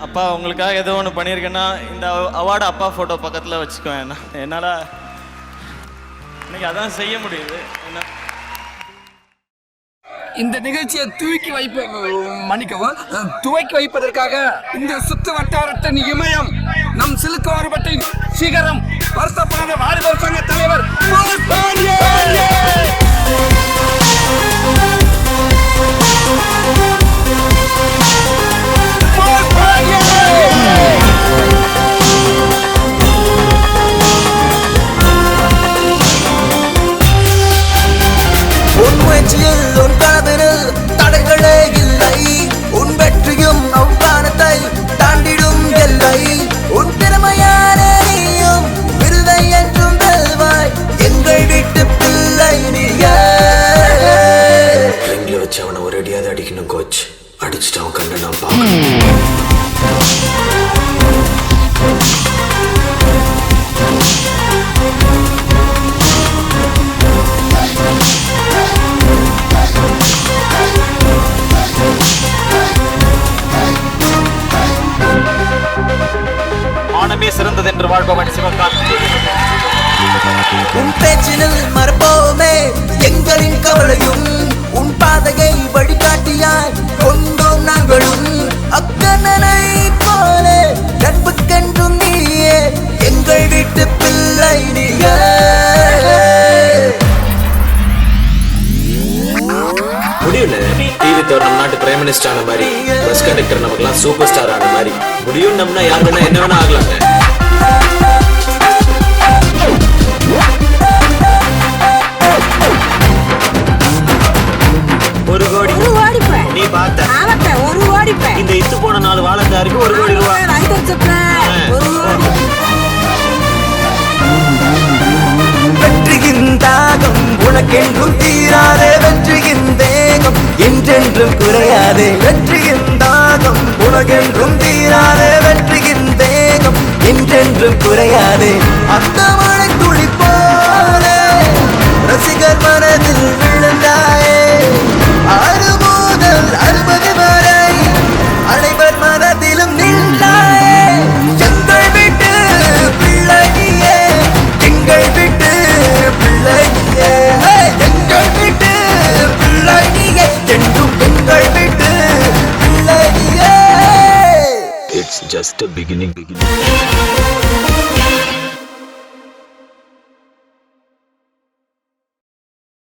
அப்பா உங்களுக்காக ஏதோ ஒன்று பண்ணியிருக்கேன்னா இந்த அவார்டு அப்பா ஃபோட்டோ பக்கத்தில் வச்சுக்குவேன். என்னால் இன்னைக்கு அதான் செய்ய முடியுது. என்ன இந்த நிகழ்ச்சியை துவக்கி வைப்பதற்காக இந்த சுத்து வட்டாரத்தின் இமயம் நம் சிலுக்குவார்பட்டின் சிகரம் வருத்தப்படாத வாலிபர் சங்க தலைவர் தடைகளே இல்லை, உன் வெற்றியும் அவ்வானத்தை தாண்டிடும் எல்லை. உன் திறமையான நீயும் விருதை என்றும் வெல்வாய், எங்கள் வீட்டு பிள்ளை நீயே. வச்சு அவனை ஒரு அடியாவது அடிக்கணும் கோச். அடிச்சுட்டு அவன் கண்ணை நான் பார்க்கணும். சிறந்தது என்று வாழ்பவன் சிவகாந்த். உன் பேச்சினில் மறப்போமே எங்களின் கவலையும், உன் பாதையை வழிகாட்டியாய் கொண்டோம் நாங்களும். அக்கண்ணனை போல நட்புக்கென்றும் நீயே, எங்கள் வீட்டு பிள்ளை நீயே. முடியும் டிவி தவிர நம்ம நாட்டு பிரைம் மினிஸ்டர் ஆன மாதிரி, பஸ் கண்டக்டர் நமக்குலாம் சூப்பர் ஸ்டார் ஆன மாதிரி முடியும். நம்மனா யார் வேணா என்ன வேணா ஆகலாங்க. ஒரு கோடி நீ பார்த்த இந்த இத்து போன 4 வாழந்தாருக்கு 1 கோடி ரூபாய். வெற்றியின் தாகம் உனக்கென்றும் தீராதே, வெற்றியின் வேகம் என்றென்றும் குறையாதே. வெற்றியின் தாகம் உனக்கென்றும் தீராதே, வெற்றியின் வேகம் என்றென்றும் குறையாதே. அந்த மழை துளி போல ரசிகர் மனதில் விழுந்தாயே, 6 முதல் 60 வரை அனைவர் மனதிலும் நின்றாயே. எங்கள் வீட்டு பிள்ளையே, எங்கள் வீட்டு பிள்ளையே, எங்கள் வீட்டு பிள்ளையே, என்றும் எங்கள் வீட்டு பிள்ளையே. It's just a beginning.